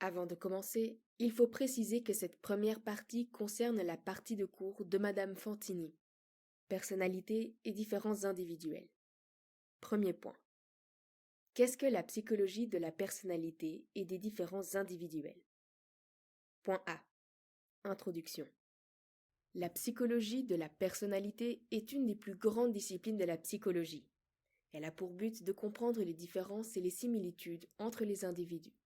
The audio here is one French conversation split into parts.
Avant de commencer, il faut préciser que cette première partie concerne la partie de cours de Madame Fantini. Personnalité et différences individuelles. Premier point. Qu'est-ce que la psychologie de la personnalité et des différences individuelles? Point A. Introduction. La psychologie de la personnalité est une des plus grandes disciplines de la psychologie. Elle a pour but de comprendre les différences et les similitudes entre les individus.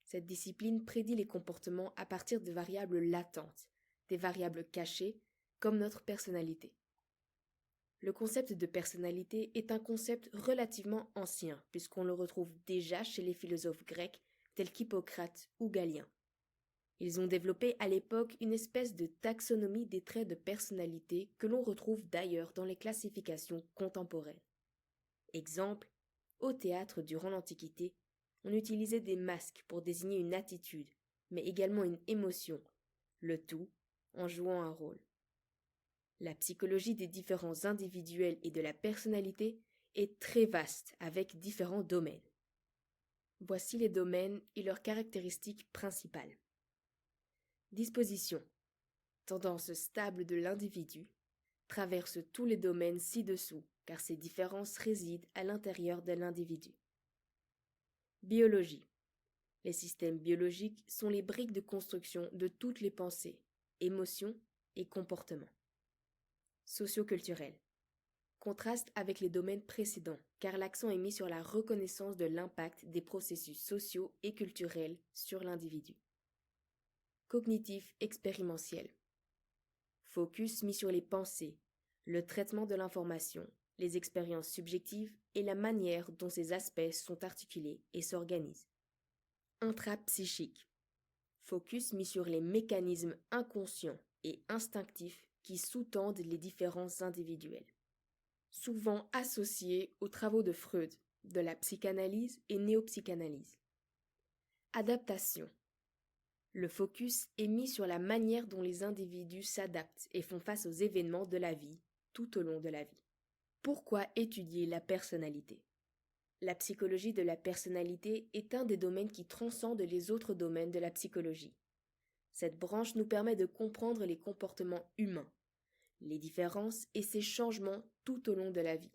Cette discipline prédit les comportements à partir de variables latentes, des variables cachées, comme notre personnalité. Le concept de personnalité est un concept relativement ancien, puisqu'on le retrouve déjà chez les philosophes grecs tels qu'Hippocrate ou Galien. Ils ont développé à l'époque une espèce de taxonomie des traits de personnalité que l'on retrouve d'ailleurs dans les classifications contemporaines. Exemple, au théâtre durant l'Antiquité, on utilisait des masques pour désigner une attitude, mais également une émotion, le tout en jouant un rôle. La psychologie des différences individuelles et de la personnalité est très vaste avec différents domaines. Voici les domaines et leurs caractéristiques principales. Disposition. Tendance stable de l'individu. Traverse tous les domaines ci-dessous car ces différences résident à l'intérieur de l'individu. Biologie. Les systèmes biologiques sont les briques de construction de toutes les pensées, émotions et comportements. Socioculturel. Contraste avec les domaines précédents, car l'accent est mis sur la reconnaissance de l'impact des processus sociaux et culturels sur l'individu. Cognitif expérimentiel. Focus mis sur les pensées, le traitement de l'information, les expériences subjectives et la manière dont ces aspects sont articulés et s'organisent. Intrapsychique. Focus mis sur les mécanismes inconscients et instinctifs qui sous-tendent les différences individuelles. Souvent associés aux travaux de Freud, de la psychanalyse et néopsychanalyse. Adaptation. Le focus est mis sur la manière dont les individus s'adaptent et font face aux événements de la vie tout au long de la vie. Pourquoi étudier la personnalité? La psychologie de la personnalité est un des domaines qui transcende les autres domaines de la psychologie. Cette branche nous permet de comprendre les comportements humains, les différences et ses changements tout au long de la vie.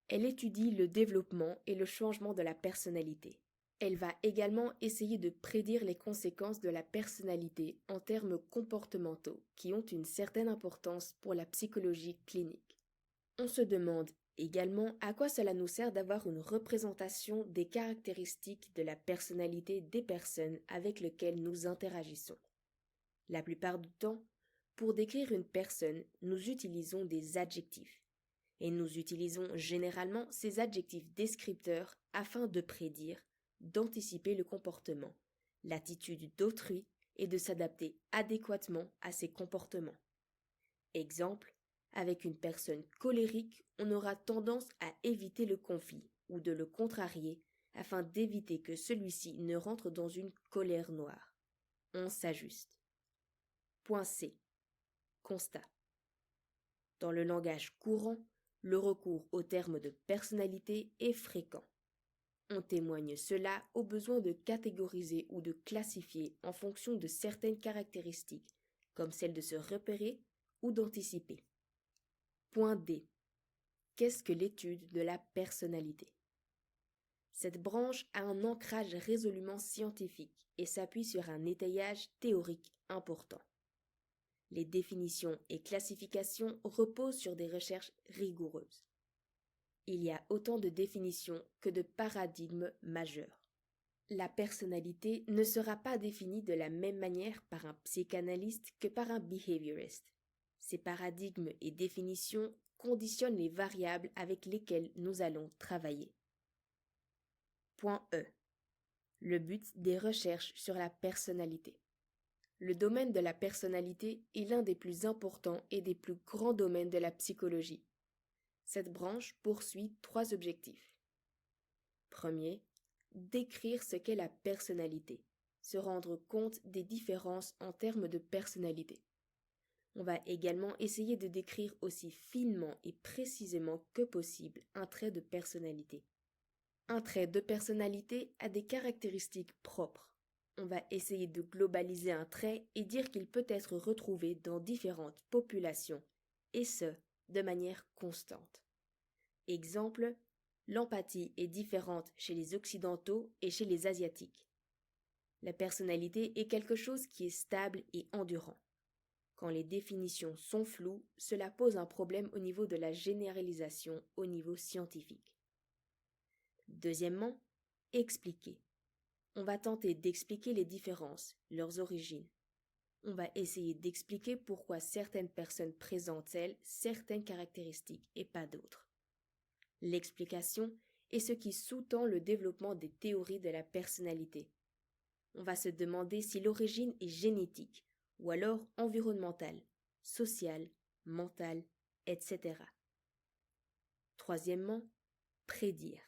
Elle étudie le développement et le changement de la personnalité. Elle va également essayer de prédire les conséquences de la personnalité en termes comportementaux qui ont une certaine importance pour la psychologie clinique. On se demande également à quoi cela nous sert d'avoir une représentation des caractéristiques de la personnalité des personnes avec lesquelles nous interagissons. La plupart du temps, pour décrire une personne, nous utilisons des adjectifs. Et nous utilisons généralement ces adjectifs descripteurs afin de prédire, d'anticiper le comportement, l'attitude d'autrui et de s'adapter adéquatement à ses comportements. Exemple, avec une personne colérique, on aura tendance à éviter le conflit ou de le contrarier afin d'éviter que celui-ci ne rentre dans une colère noire. On s'ajuste. Point C. Constat. Dans le langage courant, le recours au terme de personnalité est fréquent. On témoigne cela au besoin de catégoriser ou de classifier en fonction de certaines caractéristiques, comme celle de se repérer ou d'anticiper. Point D. Qu'est-ce que l'étude de la personnalité? Cette branche a un ancrage résolument scientifique et s'appuie sur un étayage théorique important. Les définitions et classifications reposent sur des recherches rigoureuses. Il y a autant de définitions que de paradigmes majeurs. La personnalité ne sera pas définie de la même manière par un psychanalyste que par un behavioriste. Ces paradigmes et définitions conditionnent les variables avec lesquelles nous allons travailler. Point E. Le but des recherches sur la personnalité. Le domaine de la personnalité est l'un des plus importants et des plus grands domaines de la psychologie. Cette branche poursuit 3 objectifs. Premier, décrire ce qu'est la personnalité, se rendre compte des différences en termes de personnalité. On va également essayer de décrire aussi finement et précisément que possible un trait de personnalité. Un trait de personnalité a des caractéristiques propres. on va essayer de globaliser un trait et dire qu'il peut être retrouvé dans différentes populations, et ce, de manière constante. Exemple, l'empathie est différente chez les Occidentaux et chez les Asiatiques. La personnalité est quelque chose qui est stable et endurant. Quand les définitions sont floues, cela pose un problème au niveau de la généralisation au niveau scientifique. Deuxièmement, expliquer. On va tenter d'expliquer les différences, leurs origines. On va essayer d'expliquer pourquoi certaines personnes présentent certaines caractéristiques et pas d'autres. L'explication est ce qui sous-tend le développement des théories de la personnalité. On va se demander si l'origine est génétique ou alors environnementale, sociale, mentale, etc. Troisièmement, prédire.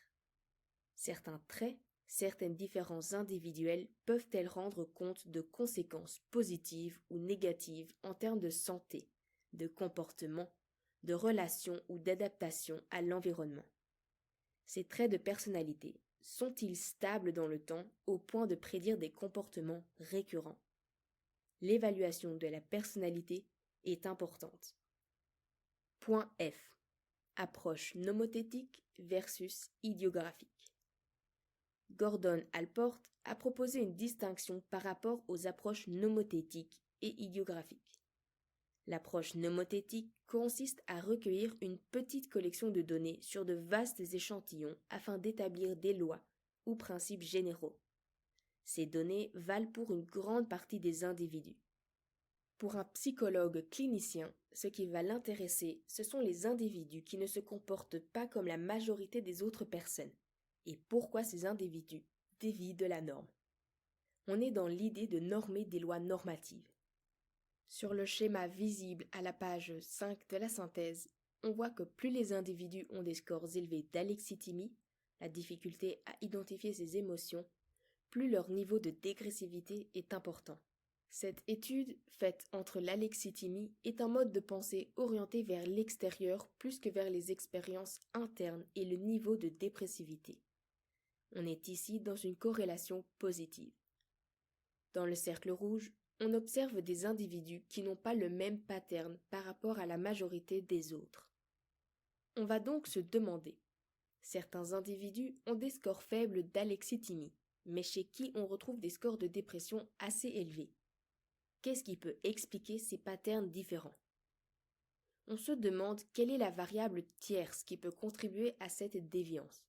Certains traits, certaines différences individuelles peuvent-elles rendre compte de conséquences positives ou négatives en termes de santé, de comportement, de relations ou d'adaptation à l'environnement. Ces traits de personnalité sont-ils stables dans le temps au point de prédire des comportements récurrents? L'évaluation de la personnalité est importante. Point F. Approche nomothétique versus idiographique. Gordon Allport a proposé une distinction par rapport aux approches nomothétiques et idiographiques. L'approche nomothétique consiste à recueillir une petite collection de données sur de vastes échantillons afin d'établir des lois ou principes généraux. Ces données valent pour une grande partie des individus. Pour un psychologue clinicien, ce qui va l'intéresser, ce sont les individus qui ne se comportent pas comme la majorité des autres personnes, et pourquoi ces individus dévient de la norme. On est dans l'idée de normer des lois normatives. Sur le schéma visible à la page 5 de la synthèse, on voit que plus les individus ont des scores élevés d'alexithymie, la difficulté à identifier ses émotions, plus leur niveau de dégressivité est important. Cette étude, faite entre l'alexithymie, est un mode de pensée orienté vers l'extérieur plus que vers les expériences internes et le niveau de dépressivité. On est ici dans une corrélation positive. Dans le cercle rouge, on observe des individus qui n'ont pas le même pattern par rapport à la majorité des autres. On va donc se demander, certains individus ont des scores faibles d'alexithymie, mais chez qui on retrouve des scores de dépression assez élevés. Qu'est-ce qui peut expliquer ces patterns différents? On se demande quelle est la variable tierce qui peut contribuer à cette déviance.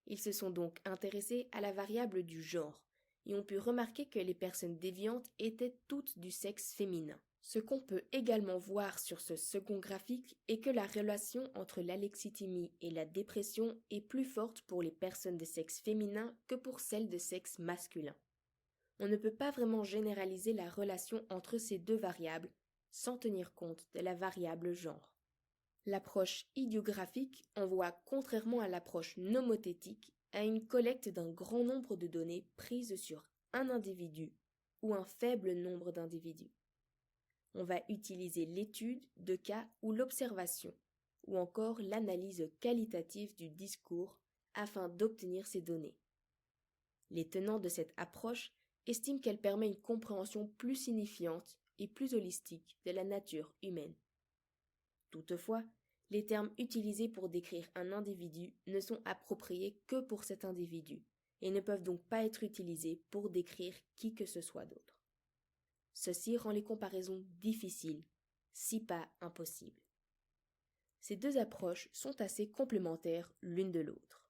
Ils se sont donc intéressés à la variable du genre, et ont pu remarquer que les personnes déviantes étaient toutes du sexe féminin. Ce qu'on peut également voir sur ce second graphique est que la relation entre l'alexithymie et la dépression est plus forte pour les personnes de sexe féminin que pour celles de sexe masculin. On ne peut pas vraiment généraliser la relation entre ces deux variables sans tenir compte de la variable genre. L'approche idiographique envoie, contrairement à l'approche nomothétique, à une collecte d'un grand nombre de données prises sur un individu ou un faible nombre d'individus. On va utiliser l'étude de cas ou l'observation, ou encore l'analyse qualitative du discours afin d'obtenir ces données. Les tenants de cette approche estiment qu'elle permet une compréhension plus signifiante et plus holistique de la nature humaine. Toutefois, les termes utilisés pour décrire un individu ne sont appropriés que pour cet individu et ne peuvent donc pas être utilisés pour décrire qui que ce soit d'autre. Ceci rend les comparaisons difficiles, si pas impossibles. Ces deux approches sont assez complémentaires l'une de l'autre.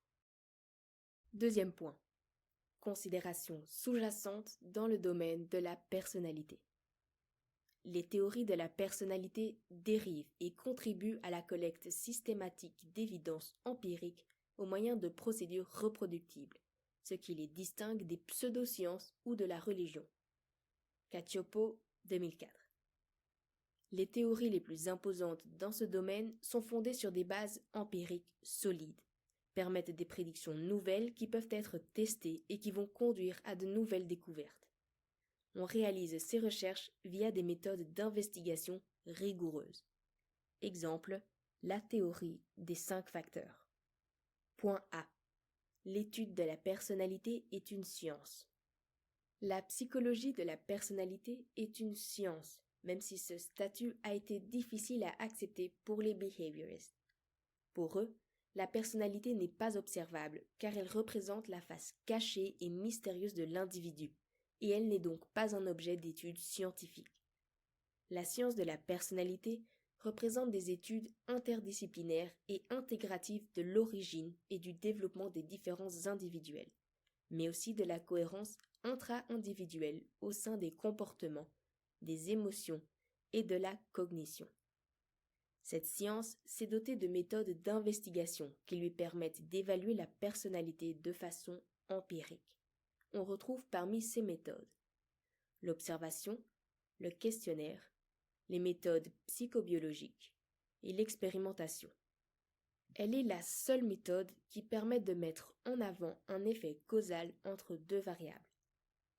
Deuxième point. Considérations sous-jacentes dans le domaine de la personnalité. Les théories de la personnalité dérivent et contribuent à la collecte systématique d'évidences empiriques au moyen de procédures reproductibles, ce qui les distingue des pseudosciences ou de la religion. Cacioppo, 2004. Les théories les plus imposantes dans ce domaine sont fondées sur des bases empiriques solides, permettent des prédictions nouvelles qui peuvent être testées et qui vont conduire à de nouvelles découvertes. On réalise ces recherches via des méthodes d'investigation rigoureuses. Exemple, la théorie des 5 facteurs. Point A. L'étude de la personnalité est une science. La psychologie de la personnalité est une science, même si ce statut a été difficile à accepter pour les behavioristes. Pour eux, la personnalité n'est pas observable car elle représente la face cachée et mystérieuse de l'individu, et elle n'est donc pas un objet d'étude scientifique. La science de la personnalité représente des études interdisciplinaires et intégratives de l'origine et du développement des différences individuelles, mais aussi de la cohérence intra-individuelle au sein des comportements, des émotions et de la cognition. Cette science s'est dotée de méthodes d'investigation qui lui permettent d'évaluer la personnalité de façon empirique. On retrouve parmi ces méthodes l'observation, le questionnaire, les méthodes psychobiologiques et l'expérimentation. Elle est la seule méthode qui permet de mettre en avant un effet causal entre deux variables.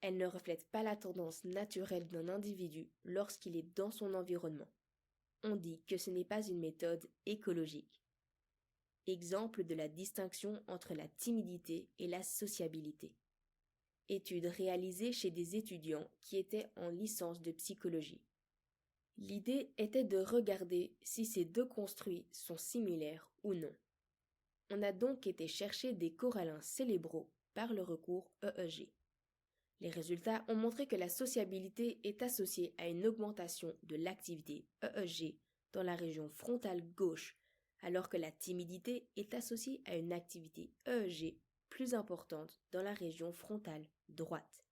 Elle ne reflète pas la tendance naturelle d'un individu lorsqu'il est dans son environnement. On dit que ce n'est pas une méthode écologique. Exemple de la distinction entre la timidité et la sociabilité. Étude réalisée chez des étudiants qui étaient en licence de psychologie. L'idée était de regarder si ces deux construits sont similaires ou non. On a donc été chercher des corrélats cérébraux par le recours EEG. Les résultats ont montré que la sociabilité est associée à une augmentation de l'activité EEG dans la région frontale gauche, alors que la timidité est associée à une activité EEG plus importante dans la région frontale droite.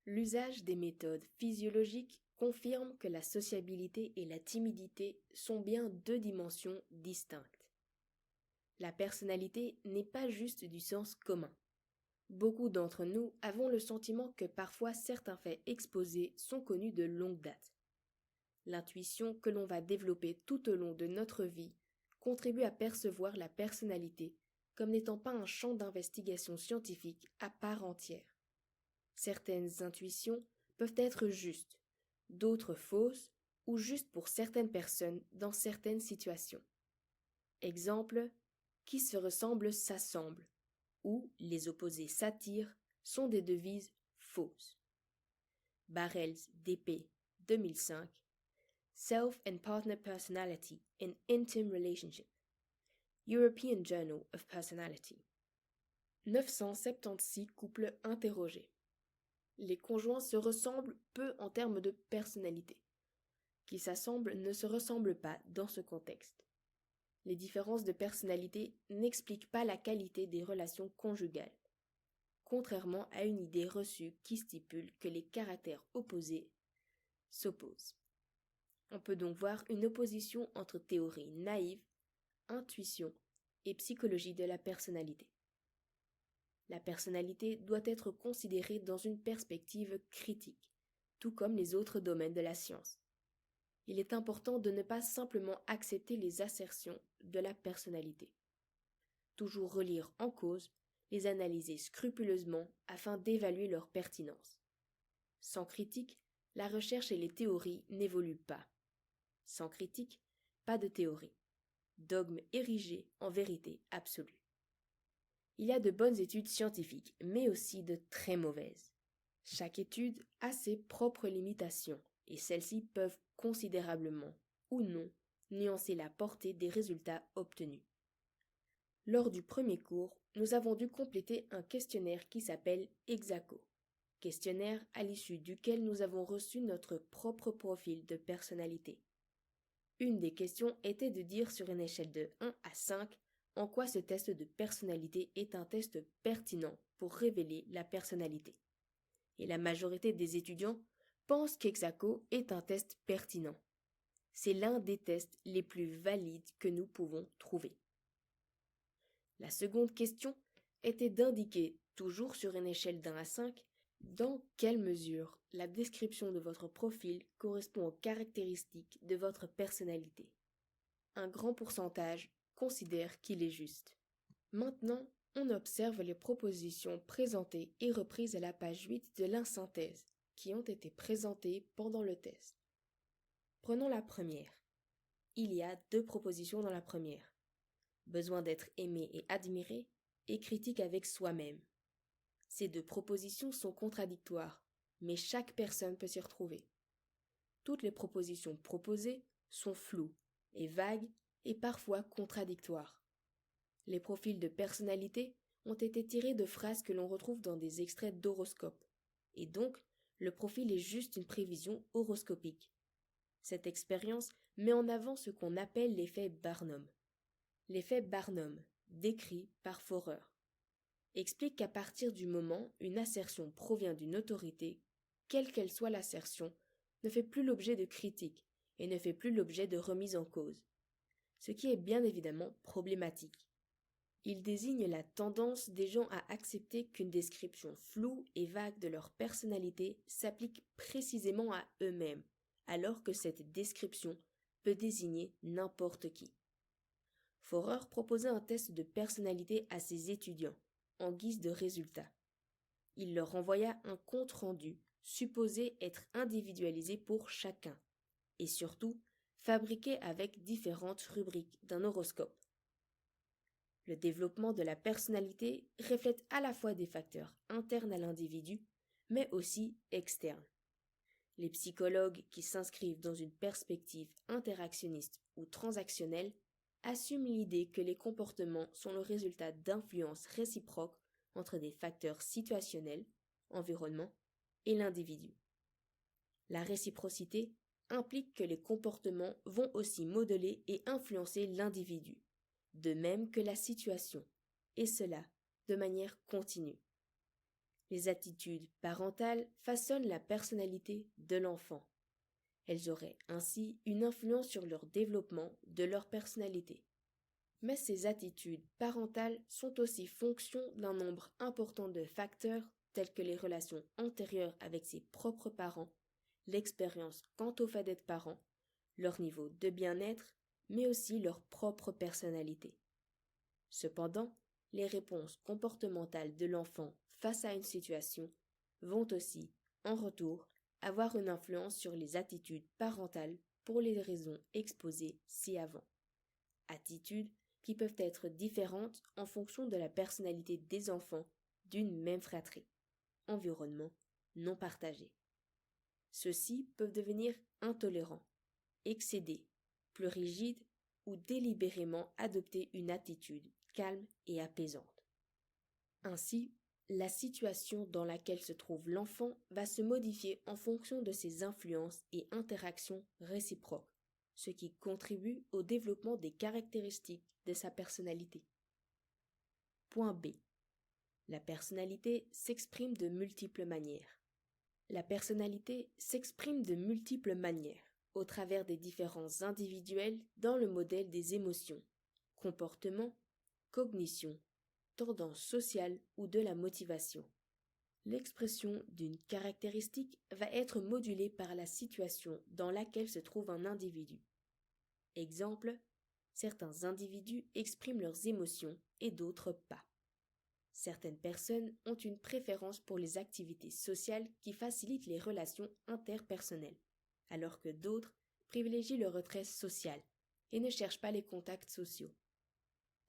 L'usage des méthodes physiologiques confirme que la sociabilité et la timidité sont bien deux dimensions distinctes. La personnalité n'est pas juste du sens commun. Beaucoup d'entre nous avons le sentiment que parfois certains faits exposés sont connus de longue date. L'intuition que l'on va développer tout au long de notre vie contribue à percevoir la personnalité comme n'étant pas un champ d'investigation scientifique à part entière. Certaines intuitions peuvent être justes, d'autres fausses ou justes pour certaines personnes dans certaines situations. Exemple, qui se ressemble s'assemble, ou les opposés s'attirent sont des devises fausses. Barrels, D.P. 2005. Self and Partner Personality in Intimate Relationship. European Journal of Personality. 976 couples interrogés. Les conjoints se ressemblent peu en termes de personnalité. Qui s'assemblent ne se ressemblent pas dans ce contexte. Les différences de personnalité n'expliquent pas la qualité des relations conjugales, contrairement à une idée reçue qui stipule que les caractères opposés s'opposent. On peut donc voir une opposition entre théorie naïve, intuition et psychologie de la personnalité. La personnalité doit être considérée dans une perspective critique, tout comme les autres domaines de la science. Il est important de ne pas simplement accepter les assertions de la personnalité. Toujours relire en cause, les analyser scrupuleusement afin d'évaluer leur pertinence. Sans critique, la recherche et les théories n'évoluent pas. Sans critique, pas de théorie. Dogme érigé en vérité absolue. Il y a de bonnes études scientifiques, mais aussi de très mauvaises. Chaque étude a ses propres limitations, et celles-ci peuvent considérablement, ou non, nuancer la portée des résultats obtenus. Lors du premier cours, nous avons dû compléter un questionnaire qui s'appelle Exaco, questionnaire à l'issue duquel nous avons reçu notre propre profil de personnalité. Une des questions était de dire sur une échelle de 1 à 5 en quoi ce test de personnalité est un test pertinent pour révéler la personnalité. Et la majorité des étudiants pensent qu'Exaco est un test pertinent. C'est l'un des tests les plus valides que nous pouvons trouver. La seconde question était d'indiquer, toujours sur une échelle d'1 à 5, dans quelle mesure la description de votre profil correspond aux caractéristiques de votre personnalité. Un grand pourcentage considère qu'il est juste. Maintenant, on observe les propositions présentées et reprises à la page 8 de l'insynthèse, qui ont été présentées pendant le test. Prenons la première. Il y a 2 propositions dans la première. Besoin d'être aimé et admiré, et critique avec soi-même. Ces 2 propositions sont contradictoires, mais chaque personne peut s'y retrouver. Toutes les propositions proposées sont floues et vagues et parfois contradictoires. Les profils de personnalité ont été tirés de phrases que l'on retrouve dans des extraits d'horoscopes, et donc le profil est juste une prévision horoscopique. Cette expérience met en avant ce qu'on appelle l'effet Barnum. L'effet Barnum, décrit par Forer, explique qu'à partir du moment où une assertion provient d'une autorité, quelle qu'elle soit l'assertion, ne fait plus l'objet de critiques et ne fait plus l'objet de remise en cause, ce qui est bien évidemment problématique. Il désigne la tendance des gens à accepter qu'une description floue et vague de leur personnalité s'applique précisément à eux-mêmes, alors que cette description peut désigner n'importe qui. Forer proposait un test de personnalité à ses étudiants, en guise de résultat. Il leur envoya un compte-rendu supposé être individualisé pour chacun, et surtout fabriqué avec différentes rubriques d'un horoscope. Le développement de la personnalité reflète à la fois des facteurs internes à l'individu, mais aussi externes. Les psychologues qui s'inscrivent dans une perspective interactionniste ou transactionnelle assument l'idée que les comportements sont le résultat d'influences réciproques entre des facteurs situationnels, environnement, et l'individu. La réciprocité implique que les comportements vont aussi modeler et influencer l'individu, de même que la situation, et cela de manière continue. Les attitudes parentales façonnent la personnalité de l'enfant. Elles auraient ainsi une influence sur leur développement de leur personnalité. Mais ces attitudes parentales sont aussi fonction d'un nombre important de facteurs tels que les relations antérieures avec ses propres parents, l'expérience quant au fait d'être parent, leur niveau de bien-être, mais aussi leur propre personnalité. Cependant, les réponses comportementales de l'enfant face à une situation vont aussi, en retour, avoir une influence sur les attitudes parentales pour les raisons exposées ci-avant. Attitudes qui peuvent être différentes en fonction de la personnalité des enfants d'une même fratrie. Environnement non partagé. Ceux-ci peuvent devenir intolérants, excédés, plus rigides ou délibérément adopter une attitude calme et apaisante. Ainsi, la situation dans laquelle se trouve l'enfant va se modifier en fonction de ses influences et interactions réciproques, ce qui contribue au développement des caractéristiques de sa personnalité. Point B. La personnalité s'exprime de multiples manières. La personnalité s'exprime de multiples manières, au travers des différences individuelles dans le modèle des émotions, comportements, cognition, tendances sociales ou de la motivation. L'expression d'une caractéristique va être modulée par la situation dans laquelle se trouve un individu. Exemple, certains individus expriment leurs émotions et d'autres pas. Certaines personnes ont une préférence pour les activités sociales qui facilitent les relations interpersonnelles, alors que d'autres privilégient le retrait social et ne cherchent pas les contacts sociaux.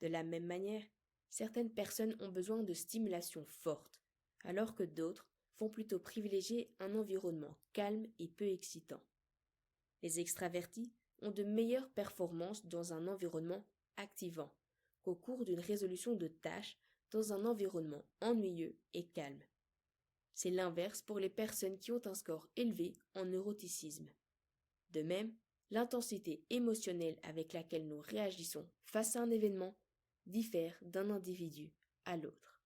De la même manière, certaines personnes ont besoin de stimulation forte, alors que d'autres vont plutôt privilégier un environnement calme et peu excitant. Les extravertis ont de meilleures performances dans un environnement activant qu'au cours d'une résolution de tâches dans un environnement ennuyeux et calme. C'est l'inverse pour les personnes qui ont un score élevé en neuroticisme. De même, l'intensité émotionnelle avec laquelle nous réagissons face à un événement diffère d'un individu à l'autre.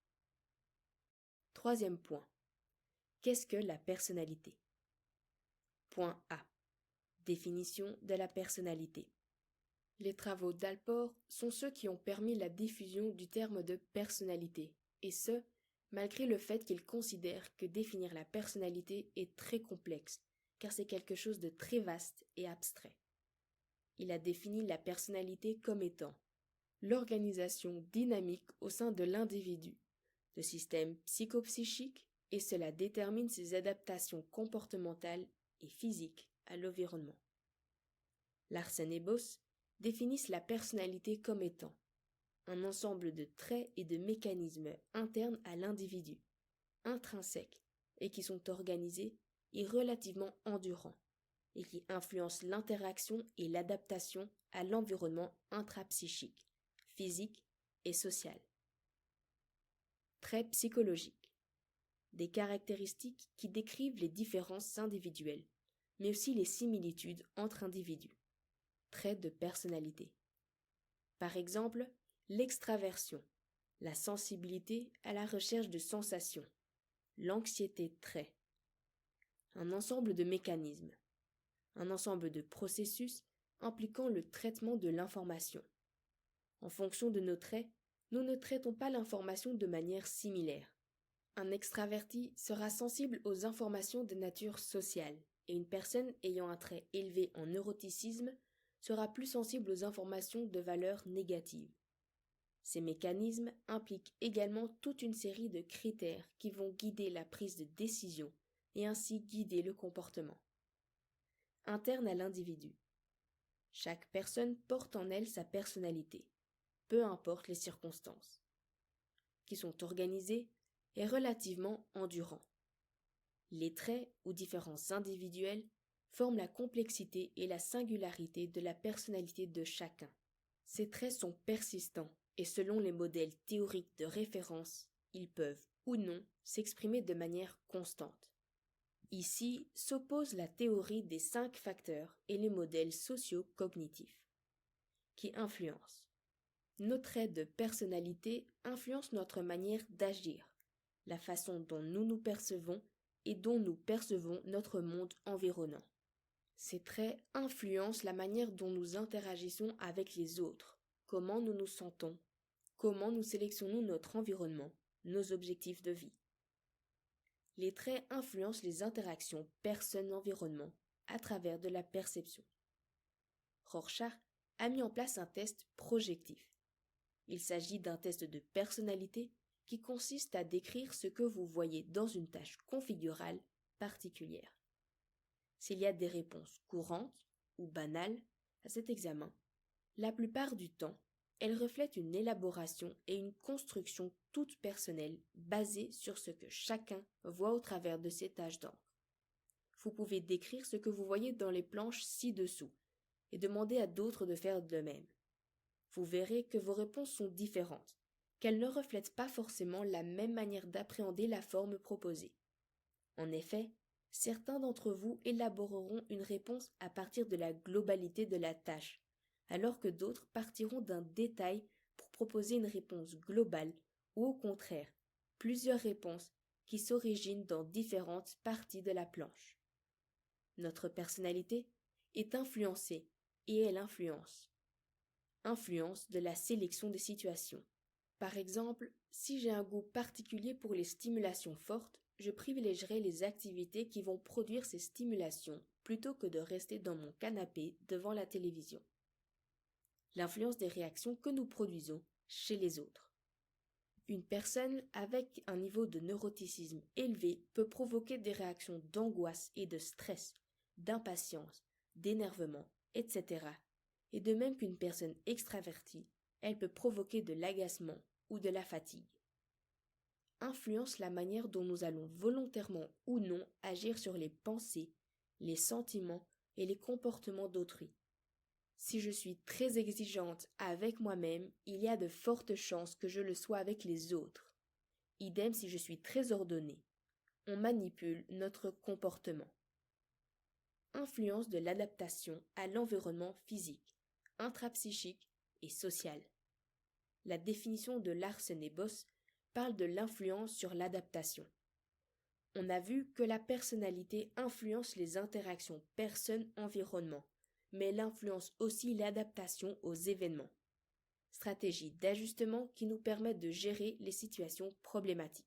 Troisième point. Qu'est-ce que la personnalité? Point A. Définition de la personnalité. Les travaux d'Alport sont ceux qui ont permis la diffusion du terme de personnalité, et ce, malgré le fait qu'il considère que définir la personnalité est très complexe, car c'est quelque chose de très vaste et abstrait. Il a défini la personnalité comme étant l'organisation dynamique au sein de l'individu, de système psychopsychique, et cela détermine ses adaptations comportementales et physiques à l'environnement. Larsen et Boss définissent la personnalité comme étant un ensemble de traits et de mécanismes internes à l'individu, intrinsèques, et qui sont organisés est relativement endurant et qui influence l'interaction et l'adaptation à l'environnement intrapsychique, physique et social. Traits psychologiques. Des caractéristiques qui décrivent les différences individuelles, mais aussi les similitudes entre individus. Traits de personnalité. Par exemple, l'extraversion, la sensibilité à la recherche de sensations, l'anxiété trait. Un ensemble de mécanismes, un ensemble de processus impliquant le traitement de l'information. En fonction de nos traits, nous ne traitons pas l'information de manière similaire. Un extraverti sera sensible aux informations de nature sociale et une personne ayant un trait élevé en neuroticisme sera plus sensible aux informations de valeur négative. Ces mécanismes impliquent également toute une série de critères qui vont guider la prise de décision et ainsi guider le comportement. Interne à l'individu. Chaque personne porte en elle sa personnalité, peu importe les circonstances, qui sont organisés et relativement endurants. Les traits ou différences individuelles forment la complexité et la singularité de la personnalité de chacun. Ces traits sont persistants et selon les modèles théoriques de référence, ils peuvent ou non s'exprimer de manière constante. Ici s'oppose la théorie des 5 facteurs et les modèles socio-cognitifs, qui influencent. Nos traits de personnalité influencent notre manière d'agir, la façon dont nous nous percevons et dont nous percevons notre monde environnant. Ces traits influencent la manière dont nous interagissons avec les autres, comment nous nous sentons, comment nous sélectionnons notre environnement, nos objectifs de vie. Les traits influencent les interactions personne-environnement à travers de la perception. Rorschach a mis en place un test projectif. Il s'agit d'un test de personnalité qui consiste à décrire ce que vous voyez dans une tâche configurale particulière. S'il y a des réponses courantes ou banales à cet examen, la plupart du temps, elles reflètent une élaboration et une construction toute personnelle basée sur ce que chacun voit au travers de ces taches d'encre. Vous pouvez décrire ce que vous voyez dans les planches ci-dessous et demander à d'autres de faire de même. Vous verrez que vos réponses sont différentes, qu'elles ne reflètent pas forcément la même manière d'appréhender la forme proposée. En effet, certains d'entre vous élaboreront une réponse à partir de la globalité de la tâche, alors que d'autres partiront d'un détail pour proposer une réponse globale ou au contraire, plusieurs réponses qui s'originent dans différentes parties de la planche. Notre personnalité est influencée et elle influence. Influence de la sélection des situations. Par exemple, si j'ai un goût particulier pour les stimulations fortes, je privilégierai les activités qui vont produire ces stimulations plutôt que de rester dans mon canapé devant la télévision. L'influence des réactions que nous produisons chez les autres. Une personne avec un niveau de neuroticisme élevé peut provoquer des réactions d'angoisse et de stress, d'impatience, d'énervement, etc. Et de même qu'une personne extravertie, elle peut provoquer de l'agacement ou de la fatigue. Influence la manière dont nous allons volontairement ou non agir sur les pensées, les sentiments et les comportements d'autrui. Si je suis très exigeante avec moi-même, il y a de fortes chances que je le sois avec les autres. Idem si je suis très ordonnée. On manipule notre comportement. Influence de l'adaptation à l'environnement physique, intrapsychique et social. La définition de Larsen et Boss parle de l'influence sur l'adaptation. On a vu que la personnalité influence les interactions personne-environnement, mais elle influence aussi l'adaptation aux événements. Stratégies d'ajustement qui nous permettent de gérer les situations problématiques.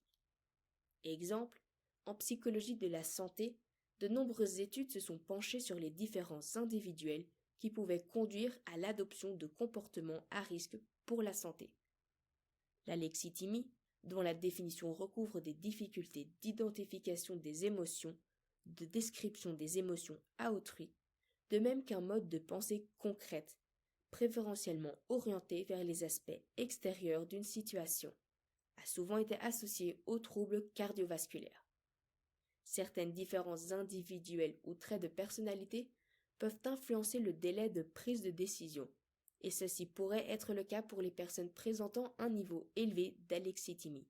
Exemple, en psychologie de la santé, de nombreuses études se sont penchées sur les différences individuelles qui pouvaient conduire à l'adoption de comportements à risque pour la santé. L'alexithymie, dont la définition recouvre des difficultés d'identification des émotions, de description des émotions à autrui, de même qu'un mode de pensée concrète, préférentiellement orienté vers les aspects extérieurs d'une situation, a souvent été associé aux troubles cardiovasculaires. Certaines différences individuelles ou traits de personnalité peuvent influencer le délai de prise de décision, et ceci pourrait être le cas pour les personnes présentant un niveau élevé d'alexithymie.